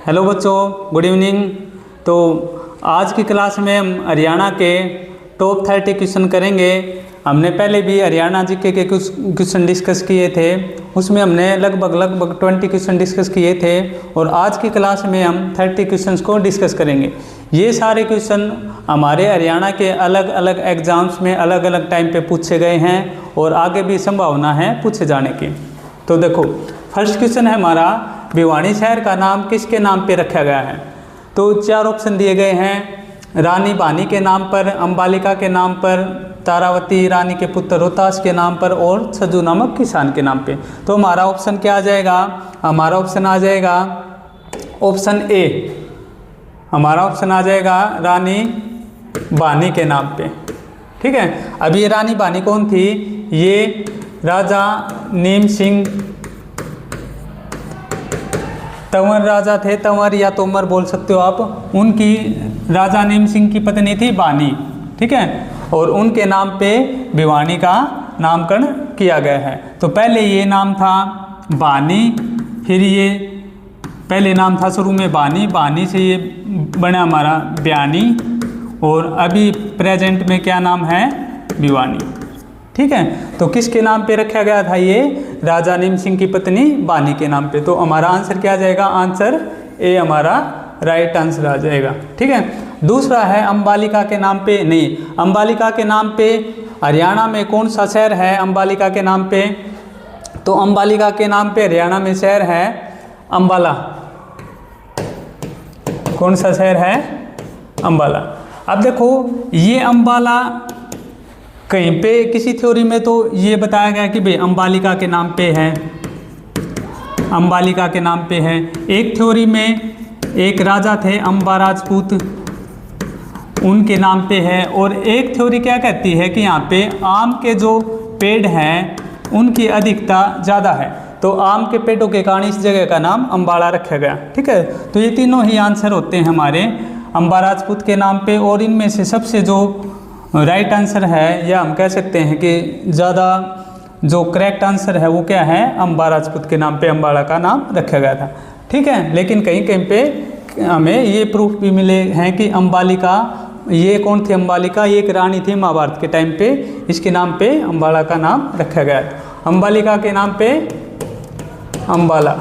Hello बच्चों, good evening. तो आज की क्लास में हम हरियाणा के टॉप 30 क्वेश्चन करेंगे। हमने पहले भी हरियाणा जीके के कुछ क्वेश्चन डिस्कस किए थे, उसमें हमने लगभग 20 क्वेश्चन डिस्कस किए थे और आज की क्लास में हम 30 क्वेश्चंस को डिस्कस करेंगे। ये सारे क्वेश्चन हमारे हरियाणा के अलग अलग एग्जाम्स में अलग अलग टाइम पे पूछे गए हैं और आगे भी संभावना है पूछे जाने की। तो देखो, फर्स्ट क्वेश्चन है हमारा, भिवानी शहर का नाम किसके नाम पे रखा गया है? तो 4 ऑप्शन दिए गए हैं, रानी बानी के नाम पर, अंबालिका के नाम पर, तारावती रानी के पुत्र रोहतास के नाम पर और छज्जू नामक किसान के नाम पे। तो हमारा ऑप्शन क्या आ जाएगा? हमारा ऑप्शन आ जाएगा ऑप्शन ए। हमारा ऑप्शन आ जाएगा रानी बानी के नाम पे। ठीक है, अब ये रानी बानी कौन थी? ये राजा नीम सिंह तंवर राजा थे, तंवर या तोमर बोल सकते हो आप। उनकी राजा नीम सिंह की पत्नी थी बानी। ठीक है, और उनके नाम पे भिवानी का नामकरण किया गया है। तो पहले ये नाम था बानी, फिर ये पहले नाम था शुरू में बानी, बानी से ये बना हमारा ब्यानी और अभी प्रेजेंट में क्या नाम है? भिवानी। ठीक है, तो किसके नाम पे रखा गया था? ये राजा नीम सिंह की पत्नी बानी के नाम पे। तो हमारा आंसर क्या आ जाएगा? आंसर ए हमारा राइट आंसर आ जाएगा। ठीक है, दूसरा है अंबालिका के नाम पे। नहीं, अंबालिका के नाम पे हरियाणा में कौन सा शहर है अंबालिका के नाम पे? तो अंबालिका के नाम पे हरियाणा में शहर है अंबाला। कौन सा शहर है? अंबाला। अब देखो, ये अंबाला कहीं पे किसी थ्योरी में तो ये बताया गया कि भाई अंबालिका के नाम पे है, अंबालिका के नाम पे है। एक थ्योरी में एक राजा थे अंबा राजपूत, उनके नाम पे है। और एक थ्योरी क्या कहती है कि यहाँ पे आम के जो पेड़ हैं उनकी अधिकता ज़्यादा है, तो आम के पेड़ों के कारण इस जगह का नाम अंबाला रखा गया। ठीक है, तो ये तीनों ही आंसर होते हैं हमारे अंबा राजपूत के नाम पे। और इनमें से सबसे जो राइट आंसर है, या हम कह सकते हैं कि ज़्यादा जो करेक्ट आंसर है वो क्या है? अंबा राजपूत के नाम पे अंबाला का नाम रखा गया था। ठीक है, लेकिन कहीं कहीं पे हमें ये प्रूफ भी मिले हैं कि अंबालिका, ये कौन थी अंबालिका? ये एक रानी थी महाभारत के टाइम पे, इसके नाम पे अंबाला का नाम रखा गया था। अंबालिका के नाम पे अंबाला।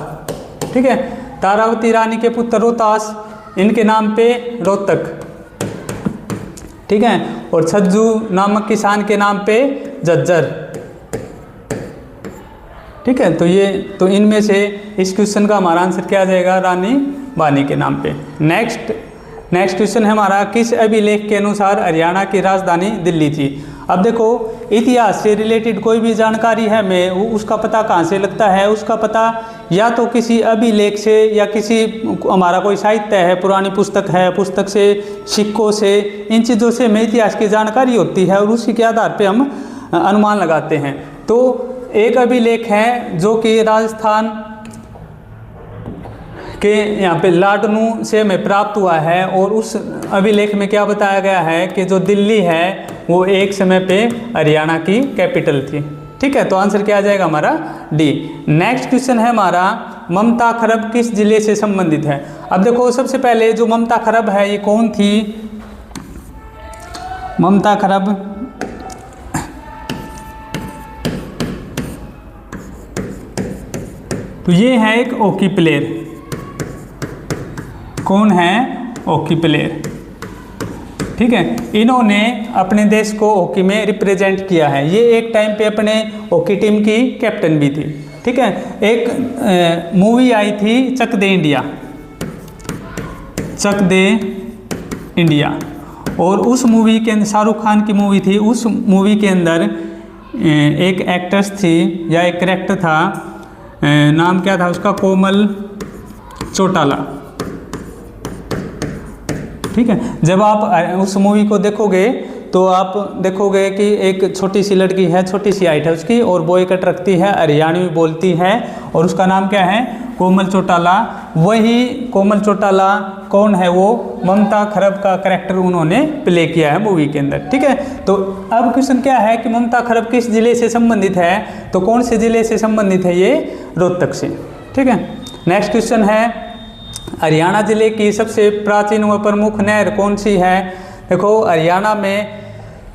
ठीक है, तारावती रानी के पुत्र रोहतास, इनके नाम पे रोहतक। ठीक है, और छज्जू नामक किसान के नाम पे झज्जर। ठीक है, तो इनमें से इस क्वेश्चन का हमारा आंसर क्या आ जाएगा? रानी बानी के नाम पे। नेक्स्ट क्वेश्चन है हमारा, किस अभिलेख के अनुसार हरियाणा की राजधानी दिल्ली थी? अब देखो, इतिहास से रिलेटेड कोई भी जानकारी है हमें, उसका पता कहाँ से लगता है? उसका पता या तो किसी अभिलेख से, या किसी हमारा कोई साहित्य है, पुरानी पुस्तक है, पुस्तक से, सिक्कों से, इन चीज़ों से हमें इतिहास की जानकारी होती है और उसी के आधार पे हम अनुमान लगाते हैं। तो एक अभिलेख है जो कि राजस्थान के यहाँ पे लाडनू से हमें प्राप्त हुआ है, और उस अभिलेख में क्या बताया गया है कि जो दिल्ली है वो एक समय पे हरियाणा की कैपिटल थी। ठीक है, तो आंसर क्या आ जाएगा हमारा? डी। नेक्स्ट क्वेश्चन है हमारा, ममता खरब किस जिले से संबंधित है? अब देखो, सबसे पहले जो ममता खरब है ये कौन थी? ममता खरब तो ये है एक हॉकी प्लेयर। कौन है? Hockey player. ठीक है, इन्होंने अपने देश को हॉकी में रिप्रेजेंट किया है। ये एक टाइम पे अपने हॉकी टीम की कैप्टन भी थी। ठीक है, एक मूवी आई थी चक दे इंडिया, चक दे इंडिया, और उस मूवी के अंदर शाहरुख खान की मूवी थी। उस मूवी के अंदर एक एक्ट्रेस थी या एक कैरेक्टर था, नाम क्या था उसका? कोमल चौटाला। ठीक है, जब आप उस मूवी को देखोगे तो आप देखोगे कि एक छोटी सी लड़की है, छोटी सी हाइट है उसकी, और बॉय कट रखती है, हरियाणवी बोलती है, और उसका नाम क्या है? कोमल चौटाला। वही कोमल चौटाला कौन है? वो ममता खरब का कैरेक्टर उन्होंने प्ले किया है मूवी के अंदर। ठीक है, तो अब क्वेश्चन क्या है कि ममता खरब किस जिले से संबंधित है? तो कौन से जिले से संबंधित है? ये रोहतक से। ठीक है, नेक्स्ट क्वेश्चन है हरियाणा जिले की सबसे प्राचीन व प्रमुख नहर कौन सी है? देखो हरियाणा में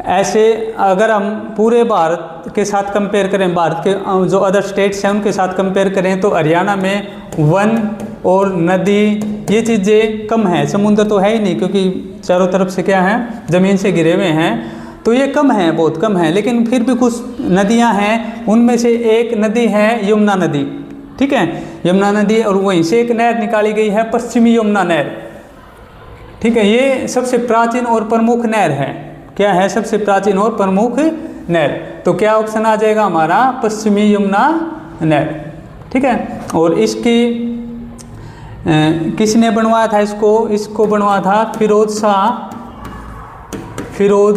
ऐसे अगर हम पूरे भारत के साथ कंपेयर करें, भारत के जो अदर स्टेट्स हैं उनके साथ कंपेयर करें, तो हरियाणा में वन और नदी ये चीज़ें कम है। समुद्र तो है ही नहीं, क्योंकि चारों तरफ से क्या है, ज़मीन से घिरे हुए हैं, तो ये कम है, बहुत कम है। लेकिन फिर भी कुछ नदियां हैं, उनमें से एक नदी है यमुना नदी, ठीक है, यमुना नदी, और वहीं से एक नहर निकाली गई है, पश्चिमी यमुना नहर, ठीक है। ये सबसे प्राचीन और प्रमुख नहर है। क्या है? सबसे प्राचीन और प्रमुख नहर। तो क्या ऑप्शन आ जाएगा हमारा? पश्चिमी यमुना नहर, ठीक है। और इसकी किसने बनवाया था इसको? इसको बनवाया था फिरोज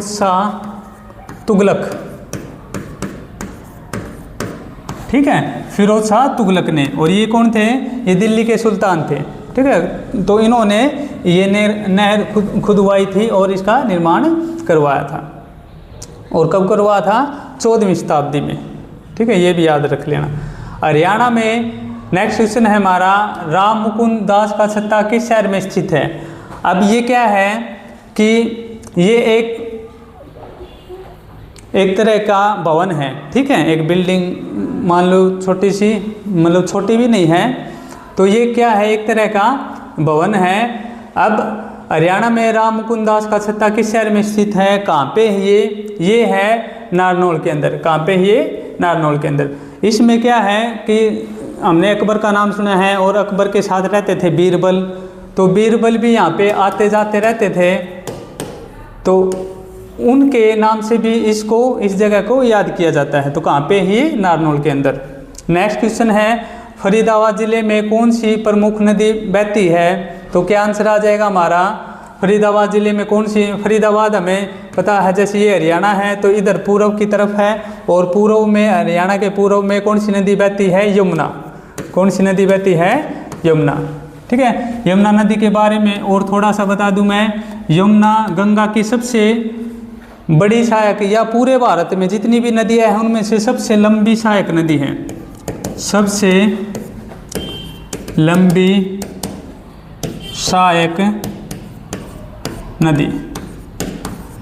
शाह तुगलक, ठीक है, फिरोज शाह तुगलक ने। और ये कौन थे? ये दिल्ली के सुल्तान थे, ठीक है। तो इन्होंने ये नहर खुदवाई थी और इसका निर्माण करवाया था। और कब करवाया था? 14वीं शताब्दी में, ठीक है, ये भी याद रख लेना। हरियाणा में नेक्स्ट क्वेश्चन है हमारा, राम मुकुंद दास का छत्ता किस शहर में स्थित है? अब ये क्या है कि ये एक तरह का भवन है, ठीक है, एक बिल्डिंग मान लो छोटी सी, मतलब छोटी भी नहीं है, तो ये क्या है? एक तरह का भवन है। अब हरियाणा में राम मुकुंद दास का छत्ता किस शहर में स्थित है? कहाँ पे है ये है नारनौल के अंदर। कहाँ पे है ये? नारनौल के अंदर। इसमें क्या है कि हमने अकबर का नाम सुना है और अकबर के साथ रहते थे बीरबल, तो बीरबल भी यहाँ पे आते जाते रहते थे, तो उनके नाम से भी इस जगह को याद किया जाता है। तो कहाँ पे ही? नारनौल के अंदर। नेक्स्ट क्वेश्चन है, फरीदाबाद जिले में कौन सी प्रमुख नदी बहती है? तो क्या आंसर आ जाएगा हमारा? फरीदाबाद जिले में कौन सी? फरीदाबाद हमें पता है, जैसे ये हरियाणा है तो इधर पूर्व की तरफ है, और पूर्व में, हरियाणा के पूर्व में कौन सी नदी बहती है? यमुना। कौन सी नदी बहती है? यमुना, ठीक है। यमुना नदी के बारे में और थोड़ा सा बता दूं मैं, यमुना गंगा की सबसे बड़ी सहायक, या पूरे भारत में जितनी भी नदियां हैं उनमें से सबसे लंबी सहायक नदी है, सबसे लंबी सहायक नदी,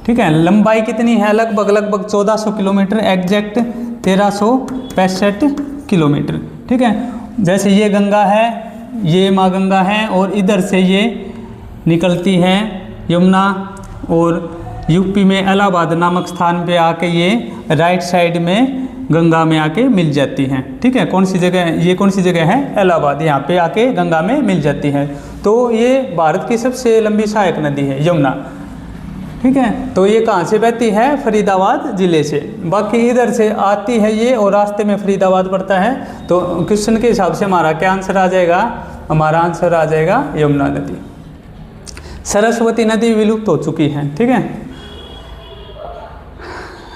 ठीक है। लंबाई कितनी है? लगभग 1400 किलोमीटर, एग्जैक्ट 1365 किलोमीटर, ठीक है। जैसे ये गंगा है, ये माँ गंगा है, और इधर से ये निकलती है यमुना, और यूपी में इलाहाबाद नामक स्थान पे आके ये राइट साइड में गंगा में आके मिल जाती हैं, ठीक है। कौन सी जगह? ये कौन सी जगह है? इलाहाबाद, यहाँ पे आके गंगा में मिल जाती है। तो ये भारत की सबसे लंबी सहायक नदी है यमुना, ठीक है। तो ये कहाँ से बहती है? फरीदाबाद जिले से। बाकी इधर से आती है ये, और रास्ते में फरीदाबाद पड़ता है। तो क्वेश्चन के हिसाब से हमारा क्या आंसर आ जाएगा? हमारा आंसर आ जाएगा यमुना नदी। सरस्वती नदी विलुप्त हो चुकी है, ठीक है।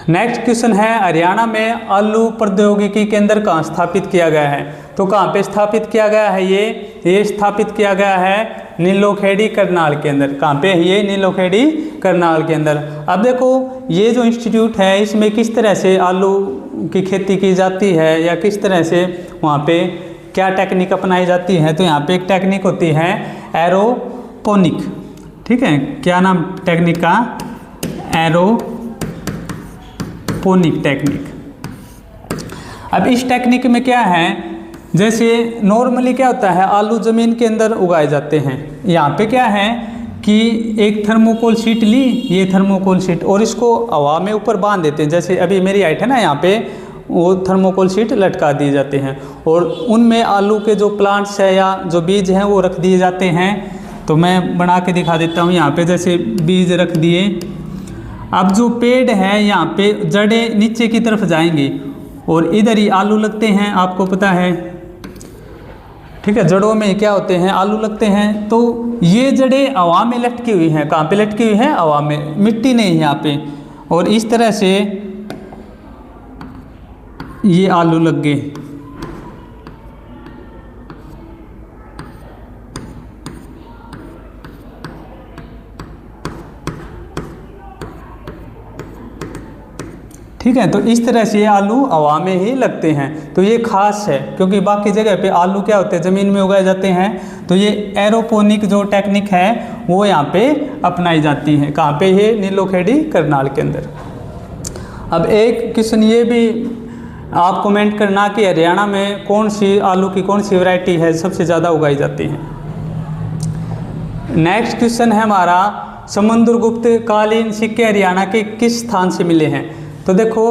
नेक्स्ट क्वेश्चन है, हरियाणा में आलू प्रौद्योगिकी केंद्र कहाँ स्थापित किया गया है? तो कहाँ पे स्थापित किया गया है? ये स्थापित किया गया है नीलोखेड़ी करनाल के अंदर। कहाँ पे है ये? नीलोखेड़ी करनाल के अंदर। अब देखो ये जो इंस्टीट्यूट है, इसमें किस तरह से आलू की खेती की जाती है, या किस तरह से वहाँ पे क्या टेक्निक अपनाई जाती है? तो यहाँ पे एक टेक्निक होती है एरोपोनिक, ठीक है। क्या नाम टेक्निक का? Aeroponic technique. अब इस टेक्निक में क्या है, जैसे नॉर्मली क्या होता है, आलू ज़मीन के अंदर उगाए जाते हैं। यहाँ पे क्या है कि एक थर्मोकोल शीट ली, ये थर्मोकोल शीट, और इसको हवा में ऊपर बांध देते हैं। जैसे अभी मेरी हाइट है ना, यहाँ पे वो थर्मोकोल शीट लटका दिए जाते हैं, और उनमें आलू के जो प्लांट्स है या जो बीज हैं वो रख दिए जाते हैं। तो मैं बना के दिखा देता हूँ। यहाँ पे जैसे बीज रख दिए, अब जो पेड़ है यहाँ पे जड़ें नीचे की तरफ जाएंगी, और इधर ही आलू लगते हैं, आपको पता है, ठीक है। जड़ों में क्या होते हैं? आलू लगते हैं। तो ये जड़ें हवा में लटकी हुई हैं। कहाँ पे लटकी हुई है? हवा में, मिट्टी नहीं है यहाँ पे। और इस तरह से ये आलू लग गए। ठीक है। तो इस तरह से ये आलू हवा में ही लगते हैं। तो ये खास है, क्योंकि बाकी जगह पे आलू क्या होते हैं, ज़मीन में उगाए जाते हैं। तो ये एरोपोनिक जो टेक्निक है वो यहाँ पे अपनाई जाती है। कहाँ पे? ये नीलोखेड़ी करनाल के अंदर। अब एक क्वेश्चन ये भी आप कमेंट करना कि हरियाणा में कौन सी आलू की कौन सी वैरायटी है सबसे ज़्यादा उगाई जाती है। नेक्स्ट क्वेश्चन है हमारा, समुद्रगुप्त कालीन सिक्के हरियाणा के किस स्थान से मिले हैं। तो देखो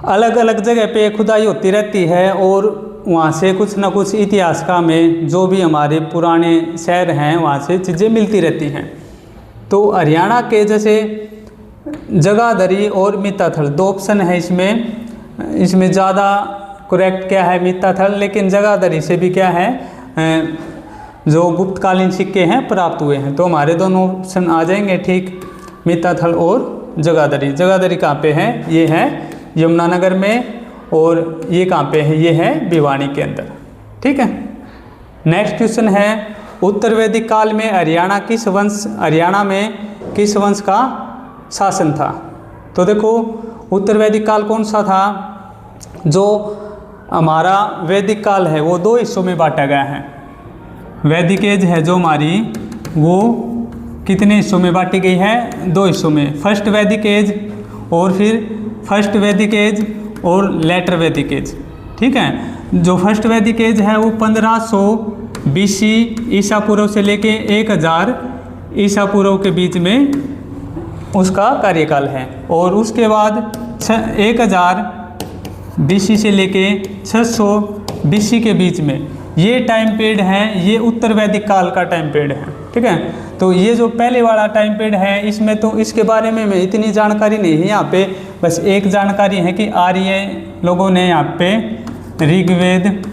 अलग अलग जगह पे खुदाई होती रहती है और वहाँ से कुछ ना कुछ इतिहास का में जो भी हमारे पुराने शहर हैं वहाँ से चीज़ें मिलती रहती हैं। तो हरियाणा के जैसे जगाधरी और मित्ताथल दो ऑप्शन है इसमें ज़्यादा करेक्ट क्या है मित्ताथल, लेकिन जगाधरी से भी क्या है जो गुप्तकालीन सिक्के हैं प्राप्त हुए हैं। तो हमारे दोनों ऑप्शन आ जाएंगे ठीक, मित्ताथल और जगाधरी। जगाधरी कहाँ पे है? ये है यमुनानगर में, और ये कहाँ पे है? ये है भिवानी के अंदर। ठीक है। नेक्स्ट क्वेश्चन है, उत्तर वैदिक काल में हरियाणा में किस वंश का शासन था। तो देखो उत्तर वैदिक काल कौन सा था? जो हमारा वैदिक काल है वो दो हिस्सों में बांटा गया है। वैदिक एज है जो हमारी, वो कितने हिस्सों में बांटी गई है? दो हिस्सों में, फर्स्ट वैदिक एज और फिर फर्स्ट वैदिक एज और लेटर वैदिक एज। ठीक है। जो फर्स्ट वैदिक एज है वो 1500 BC ईसा पूर्व से लेके 1000 ईसा पूर्व के बीच में उसका कार्यकाल है, और उसके बाद 1000 BC से लेके 600 BC के बीच में ये टाइम पीरियड है, ये उत्तर वैदिक काल का टाइम पीरियड है। ठीक है। तो ये जो पहले वाला टाइम पीरियड है इसमें तो इसके बारे में इतनी जानकारी नहीं है यहाँ पे, बस एक जानकारी है कि आर्य लोगों ने यहाँ पे ऋग्वेद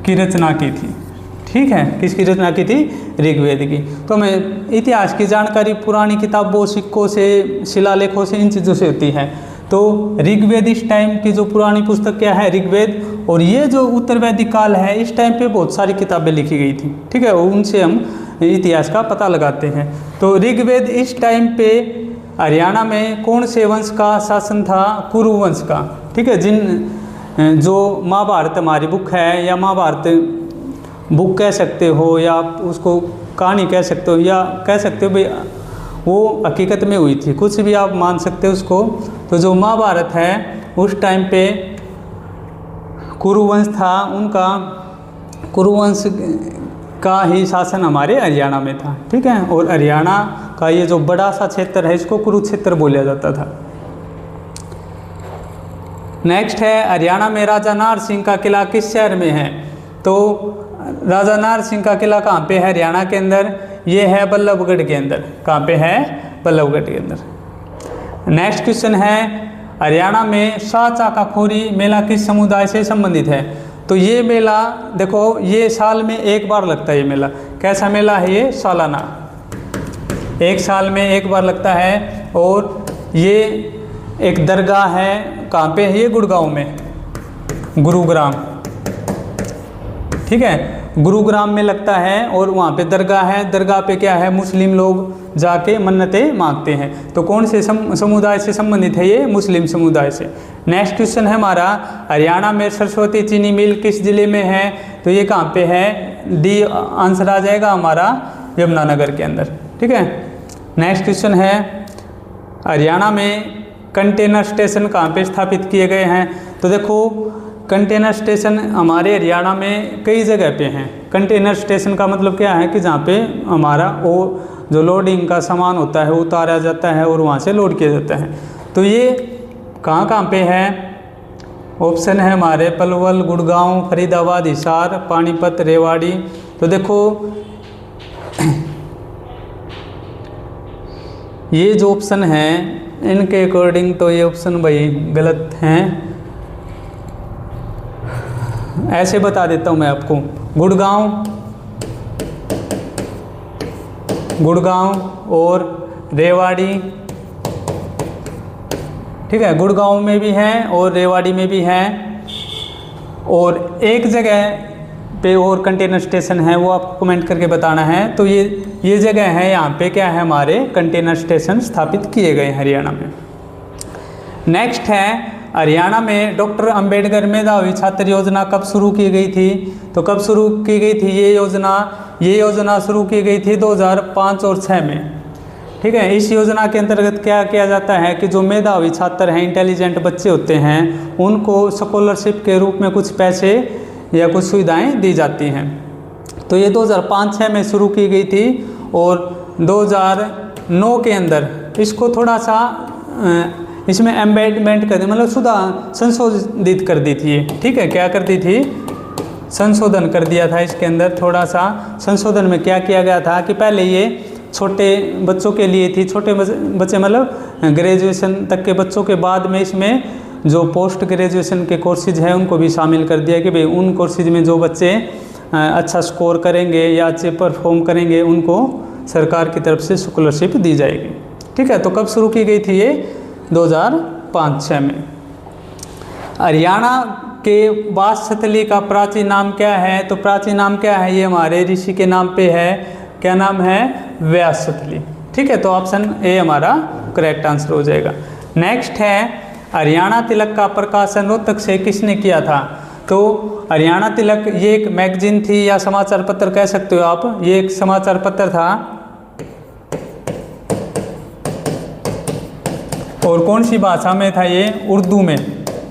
की रचना की थी। ठीक है। किसकी रचना की थी? ऋग्वेद की। तो हमें इतिहास की जानकारी पुरानी किताबों, सिक्कों से, शिलालेखों से, इन चीज़ों से होती है। तो ऋग्वेद इस टाइम की जो पुरानी पुस्तक क्या है? ऋग्वेद। और ये जो उत्तर वैदिक काल है इस टाइम पे बहुत सारी किताबें लिखी गई थी। ठीक है। उनसे हम इतिहास का पता लगाते हैं। तो ऋग्वेद इस टाइम पे हरियाणा में कौन से वंश का शासन था? कुरु वंश का। ठीक है। जो महाभारत हमारी बुक है, या महाभारत बुक कह सकते हो, या आप उसको कहानी कह सकते हो, या कह सकते हो भाई वो हकीकत में हुई थी, कुछ भी आप मान सकते हो उसको। तो जो महाभारत है उस टाइम पे कुरुवंश था, उनका कुरुवंश का ही शासन हमारे हरियाणा में था। ठीक है। और हरियाणा का ये जो बड़ा सा क्षेत्र है इसको कुरुक्षेत्र बोला जाता था। नेक्स्ट है, हरियाणा में राजा नार सिंह का किला किस शहर में है। तो राजा नार सिंह का किला कहाँ पे है हरियाणा के अंदर? ये है बल्लभगढ़ के अंदर। कहाँ पे है? बल्लभगढ़ के अंदर। नेक्स्ट क्वेश्चन है, हरियाणा में शाह चाकाखोरी मेला किस समुदाय से संबंधित है। तो ये मेला देखो ये साल में एक बार लगता है। ये मेला कैसा मेला है? ये सालाना, एक साल में एक बार लगता है। और ये एक दरगाह है, कहाँ पे है? ये गुड़गांव में, गुरुग्राम। ठीक है। गुरुग्राम में लगता है, और वहाँ पे दरगाह है। दरगाह पे क्या है? मुस्लिम लोग जाके मन्नतें मांगते हैं। तो कौन से समुदाय से संबंधित है? ये मुस्लिम समुदाय से। नेक्स्ट क्वेश्चन है हमारा, हरियाणा में सरस्वती चीनी मिल किस जिले में है। तो ये कहाँ पे है? डी आंसर आ जाएगा हमारा यमुनानगर के अंदर। ठीक है। नेक्स्ट क्वेश्चन है, हरियाणा में कंटेनर स्टेशन कहाँ पे स्थापित किए गए हैं। तो देखो कंटेनर स्टेशन हमारे हरियाणा में कई जगह पे हैं। कंटेनर स्टेशन का मतलब क्या है कि जहाँ पे हमारा वो जो लोडिंग का सामान होता है वो उतारा जाता है और वहाँ से लोड किया जाता है। तो ये कहाँ पे है? ऑप्शन है हमारे पलवल, गुड़गांव, फरीदाबाद, हिसार, पानीपत, रेवाड़ी। तो देखो ये जो ऑप्शन है इनके अकॉर्डिंग तो ये ऑप्शन भाई गलत हैं। ऐसे बता देता हूँ मैं आपको, गुड़गांव और रेवाड़ी। ठीक है। गुड़गांव में भी है और रेवाड़ी में भी है, और एक जगह पे और कंटेनर स्टेशन है, वो आपको कमेंट करके बताना है। तो ये जगह है, यहाँ पे क्या है हमारे कंटेनर स्टेशन स्थापित किए गए हैं हरियाणा में। नेक्स्ट है हरियाणा में डॉक्टर अंबेडकर मेधावी छात्र योजना कब शुरू की गई थी? तो कब शुरू की गई थी ये योजना शुरू की गई थी 2005 और 6 में। ठीक है, इस योजना के अंतर्गत क्या किया जाता है कि जो मेधावी छात्र हैं, इंटेलिजेंट बच्चे होते हैं, उनको स्कॉलरशिप के रूप में कुछ पैसे या कुछ सुविधाएं दी जाती हैं। तो ये 2005-6 में शुरू की गई थी और 2009 के अंदर इसको थोड़ा सा इसमें एम्बेडमेंट कर दी, मतलब संशोधित कर दी थी। ठीक है, क्या कर दी थी? संशोधन कर दिया था इसके अंदर। थोड़ा सा संशोधन में क्या किया गया था कि पहले ये छोटे बच्चों के लिए थी, छोटे बच्चे मतलब ग्रेजुएशन तक के बच्चों के, बाद में इसमें जो पोस्ट ग्रेजुएशन के कोर्सेज हैं उनको भी शामिल कर दिया कि भाई उन कोर्सेज में जो बच्चे अच्छा स्कोर करेंगे या अच्छे परफॉर्म करेंगे उनको सरकार की तरफ से स्कॉलरशिप दी जाएगी। ठीक है, तो कब शुरू की गई थी ये? 2005-6 में। हरियाणा के वात्सली का प्राचीन नाम क्या है? तो प्राचीन नाम क्या है? ये हमारे ऋषि के नाम पे है। क्या नाम है? व्यासली। ठीक है, तो ऑप्शन ए हमारा करेक्ट आंसर हो जाएगा। नेक्स्ट है हरियाणा तिलक का प्रकाशन रोहतक से किसने किया था? तो हरियाणा तिलक ये एक मैगजीन थी या समाचार पत्र कह सकते हो आप, ये एक समाचार पत्र था। और कौन सी भाषा में था ये? उर्दू में।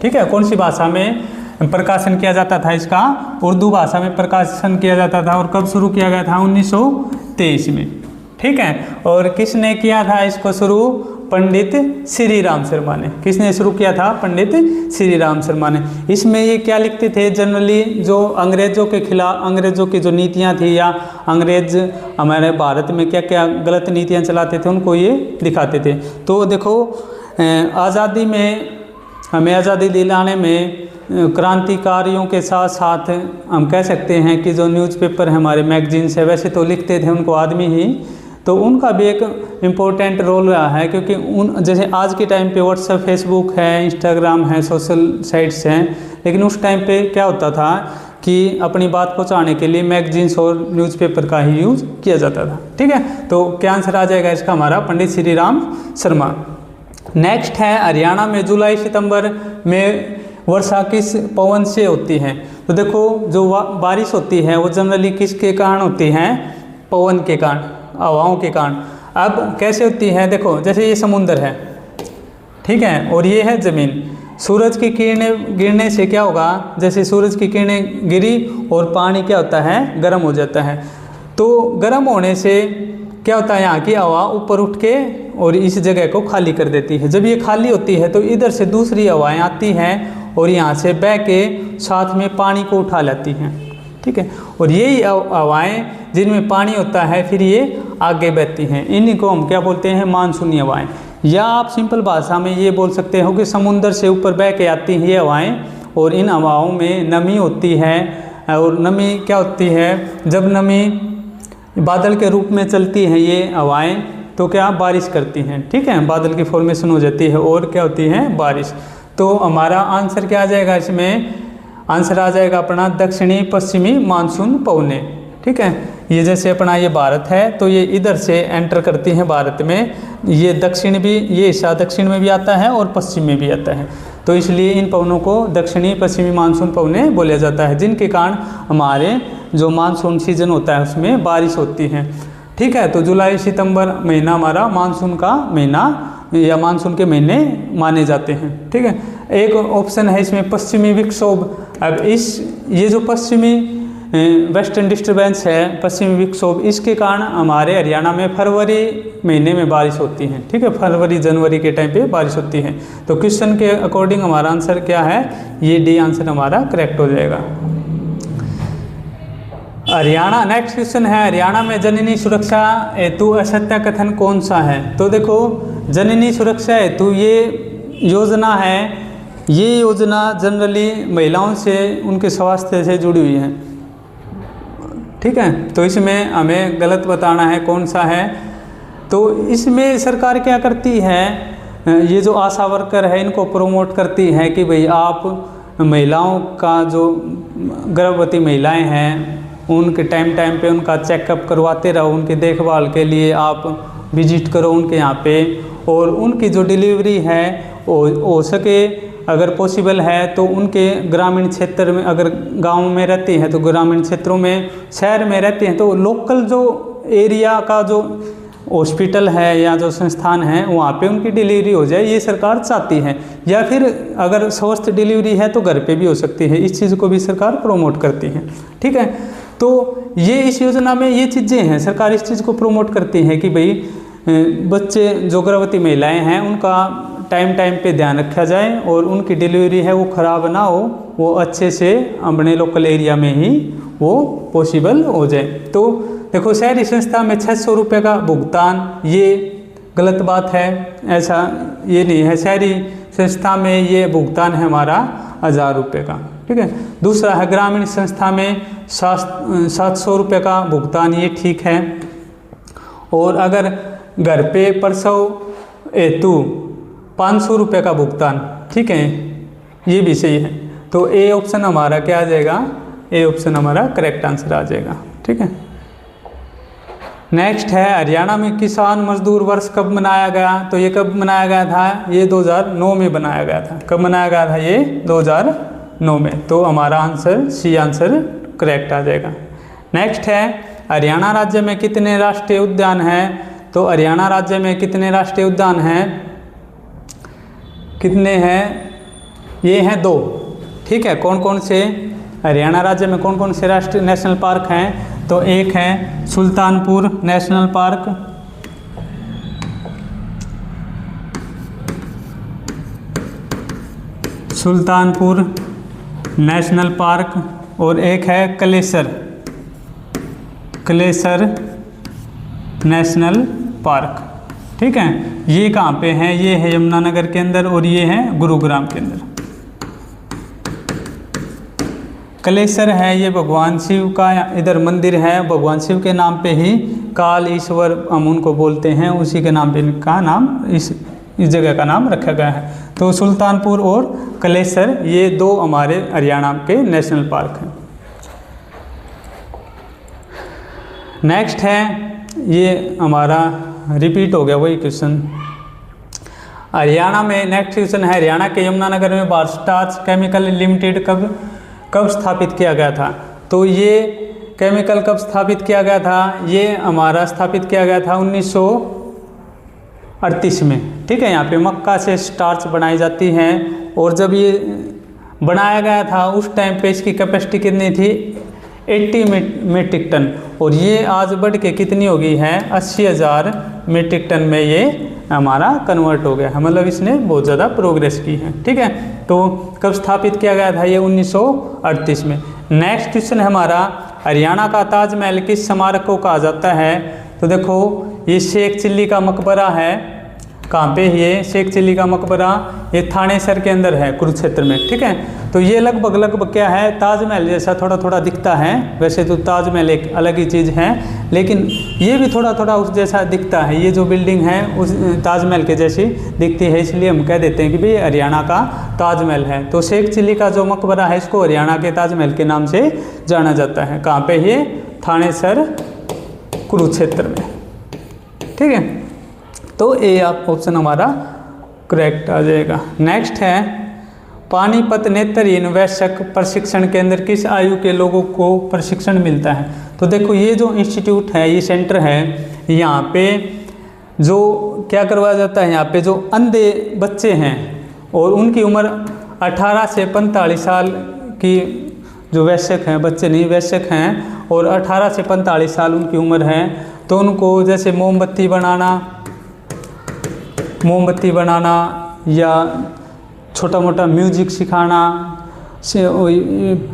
ठीक है, कौन सी भाषा में प्रकाशन किया जाता था इसका? उर्दू भाषा में प्रकाशन किया जाता था। और कब शुरू किया गया था? 1923 में। ठीक है, और किसने किया था इसको शुरू? पंडित श्री राम शर्मा ने। किसने शुरू किया था? पंडित श्री राम शर्मा ने। इसमें ये क्या लिखते थे? जनरली जो अंग्रेजों के खिलाफ, अंग्रेजों की जो नीतियां थी या अंग्रेज हमारे भारत में क्या क्या गलत नीतियां चलाते थे उनको ये दिखाते थे। तो देखो, आज़ादी में, हमें आज़ादी दिलाने में क्रांतिकारियों के साथ साथ हम कह सकते हैं कि जो न्यूज़पेपर है, हमारे मैगजीन्स है, वैसे तो लिखते थे उनको आदमी ही, तो उनका भी एक इम्पोर्टेंट रोल रहा है। क्योंकि जैसे आज के टाइम पे व्हाट्सएप, फेसबुक है, इंस्टाग्राम है, सोशल साइट्स हैं, लेकिन उस टाइम पे क्या होता था कि अपनी बात पहुंचाने के लिए मैगजीन्स और न्यूज़पेपर का ही यूज़ किया जाता था। ठीक है, तो क्या आंसर आ जाएगा इसका हमारा? पंडित श्री राम शर्मा। नेक्स्ट है हरियाणा में जुलाई सितंबर में वर्षा किस पवन से होती है? तो देखो, जो बारिश होती है वो जनरली किसके कारण होती है? पवन के कारण, हवाओं के कारण। अब कैसे होती है? देखो, जैसे ये समुंदर है, ठीक है, और ये है ज़मीन। सूरज की किरणें गिरने से क्या होगा? जैसे सूरज की किरणें गिरी और पानी क्या होता है? गर्म हो जाता है। तो गर्म होने से क्या होता है? यहाँ की हवा ऊपर उठ के और इस जगह को खाली कर देती है। जब ये खाली होती है तो इधर से दूसरी हवाएं आती हैं और यहाँ से बह के साथ में पानी को उठा लेती हैं। ठीक है, और यही हवाएं जिनमें पानी होता है फिर ये आगे बहती हैं। इन्हीं को हम क्या बोलते हैं? मानसूनी हवाएं। या आप सिंपल भाषा में ये बोल सकते हो कि समुंदर से ऊपर बह के आती हैं ये हवाएं, और इन हवाओं में नमी होती है। और नमी क्या होती है? जब नमी बादल के रूप में चलती हैं ये हवाएं, तो क्या बारिश करती हैं। ठीक है, बादल की फॉर्मेशन हो जाती है और क्या होती है? बारिश। तो हमारा आंसर क्या आ जाएगा इसमें? आंसर आ जाएगा अपना दक्षिणी पश्चिमी मानसून पवने। ठीक है, ये जैसे अपना ये भारत है तो ये इधर से एंटर करती हैं भारत में। ये दक्षिण भी, ये हिस्सा दक्षिण में भी आता है और पश्चिम में भी आता है। तो इसलिए इन पवनों को दक्षिणी पश्चिमी मानसून पवने बोला जाता है, जिनके कारण हमारे जो मानसून सीजन होता है उसमें बारिश होती है। ठीक है, तो जुलाई सितंबर महीना हमारा मानसून का महीना या मानसून के महीने माने जाते हैं। ठीक है, एक ऑप्शन है इसमें पश्चिमी विक्षोभ। अब ये जो पश्चिमी वेस्टर्न डिस्टर्बेंस है, पश्चिमी विक्षोभ, इसके कारण हमारे हरियाणा में फरवरी महीने में बारिश होती है। ठीक है, फरवरी जनवरी के टाइम पे बारिश होती है। तो क्वेश्चन के अकॉर्डिंग हमारा आंसर क्या है? ये डी आंसर हमारा करेक्ट हो जाएगा। हरियाणा, नेक्स्ट क्वेश्चन है हरियाणा में जननी सुरक्षा हेतु असत्य कथन कौन सा है? तो देखो, जननी सुरक्षा हेतु ये योजना है, ये योजना जनरली महिलाओं से, उनके स्वास्थ्य से जुड़ी हुई है। ठीक है, तो इसमें हमें गलत बताना है कौन सा है। तो इसमें सरकार क्या करती है? ये जो आशा वर्कर है इनको प्रोमोट करती है कि भाई आप महिलाओं का, जो गर्भवती महिलाएं हैं, उनके टाइम पे उनका चेकअप करवाते रहो, उनकी देखभाल के लिए आप विजिट करो उनके यहाँ पे, और उनकी जो डिलीवरी है हो सके अगर पॉसिबल है तो उनके ग्रामीण क्षेत्र में, अगर गांव में रहते हैं तो ग्रामीण क्षेत्रों में, शहर में रहते हैं तो लोकल जो एरिया का जो हॉस्पिटल है या जो संस्थान है वहाँ पे उनकी डिलीवरी हो जाए, ये सरकार चाहती है। या फिर अगर स्वस्थ डिलीवरी है तो घर पे भी हो सकती है, इस चीज़ को भी सरकार प्रमोट करती है। ठीक है, तो ये इस योजना में ये चीज़ें हैं, सरकार इस चीज़ को प्रमोट करती है कि भाई बच्चे जो गर्भवती महिलाएं हैं उनका टाइम पे ध्यान रखा जाए और उनकी डिलीवरी है वो ख़राब ना हो, वो अच्छे से अपने लोकल एरिया में ही वो पॉसिबल हो जाए। तो देखो शहरी संस्था में 600 रुपये का भुगतान, ये गलत बात है, ऐसा ये नहीं है। शहरी संस्था में ये भुगतान है हमारा 1000 रुपये का। ठीक है, दूसरा है ग्रामीण संस्था में 700 रुपये का भुगतान, ये ठीक है। और अगर घर पे प्रसव हेतु 500 रुपये का भुगतान, ठीक है, ये भी सही है। तो ए ऑप्शन हमारा क्या आ जाएगा, ए ऑप्शन हमारा करेक्ट आंसर आ जाएगा। ठीक है, नेक्स्ट है हरियाणा में किसान मजदूर वर्ष कब मनाया गया? तो ये कब मनाया गया था? ये 2009 में बनाया गया था। कब मनाया गया था? ये 2009 में। तो हमारा आंसर सी आंसर करेक्ट आ जाएगा। नेक्स्ट है हरियाणा राज्य में कितने राष्ट्रीय उद्यान हैं? तो हरियाणा राज्य में कितने राष्ट्रीय उद्यान हैं? कितने हैं? ये हैं 2। ठीक है, कौन कौन से हरियाणा राज्य में कौन कौन से राष्ट्रीय नेशनल पार्क हैं? तो एक है Sultanpur national park, Sultanpur national park, और एक है कलेसर नेशनल पार्क। ठीक है, ये कहाँ पे है? ये है यमुनानगर के अंदर और ये है गुरुग्राम के अंदर। कलेसर है ये भगवान शिव का इधर मंदिर है, भगवान शिव के नाम पे ही काल ईश्वर हम उनको बोलते हैं, उसी के नाम पे इनका नाम इस जगह का नाम रखा गया है। तो सुल्तानपुर और कलेसर ये 2 हमारे हरियाणा के नेशनल पार्क हैं। नेक्स्ट है, ये हमारा रिपीट हो गया वही क्वेश्चन। हरियाणा में नेक्स्ट क्वेश्चन है हरियाणा के यमुनानगर में भारत स्टार्च केमिकल लिमिटेड कब स्थापित किया गया था? तो ये केमिकल कब स्थापित किया गया था? ये हमारा स्थापित किया गया था 1938 में। ठीक है, यहाँ पे मक्का से स्टार्च बनाई जाती है और जब ये बनाया गया था उस टाइम पे इसकी कैपेसिटी कितनी थी? 80 मीट्रिक टन, और ये आज बढ़ के कितनी हो गई है? 80,000 मीट्रिक टन में ये हमारा कन्वर्ट हो गया है, मतलब इसने बहुत ज़्यादा प्रोग्रेस की है। ठीक है, तो कब स्थापित किया गया था? ये 1938 में। नेक्स्ट क्वेश्चन है हमारा हरियाणा का ताजमहल किस स्मारक को कहा जाता है? तो देखो ये शेख चिल्ली का मकबरा है। कहाँ पे? ये शेख चिल्ली का मकबरा ये थानेसर के अंदर है, कुरुक्षेत्र में। ठीक है, तो ये लगभग क्या है? ताजमहल जैसा थोड़ा थोड़ा दिखता है। वैसे तो ताजमहल एक अलग ही चीज़ है, लेकिन ये भी थोड़ा थोड़ा उस जैसा दिखता है। ये जो बिल्डिंग है उस ताजमहल के जैसी दिखती है, इसलिए हम कह देते हैं कि भाई हरियाणा का ताजमहल है। तो शेख चिल्ली का जो मकबरा है इसको हरियाणा के ताजमहल के नाम से जाना जाता है। कहाँ पे? ये थानेसर कुरुक्षेत्र में। ठीक है, तो ए आप ऑप्शन हमारा करेक्ट आ जाएगा। नेक्स्ट है पानीपत नेत्रहीन वयस्क प्रशिक्षण केंद्र किस आयु के लोगों को प्रशिक्षण मिलता है? तो देखो ये जो इंस्टीट्यूट है, ये सेंटर है, यहाँ पे जो क्या करवाया जाता है, यहाँ पे जो अंधे बच्चे हैं और उनकी उम्र 18 से 45 साल की, जो वयस्क हैं, बच्चे नहीं वयस्क हैं, और 18 से 45 साल उनकी उम्र है, तो उनको जैसे मोमबत्ती बनाना या छोटा मोटा म्यूजिक सिखाना,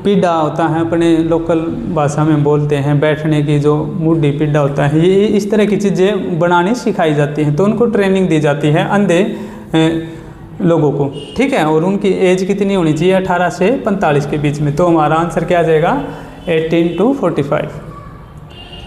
पीढ़ा होता है अपने लोकल भाषा में बोलते हैं, बैठने की जो मुड्ढी पीढ़ा होता है, ये इस तरह की चीज़ें बनानी सिखाई जाती हैं। तो उनको ट्रेनिंग दी जाती है अंधे लोगों को। ठीक है, और उनकी एज कितनी होनी चाहिए? 18 से 45 के बीच में। तो हमारा आंसर क्या आ जाएगा? 18 to 45।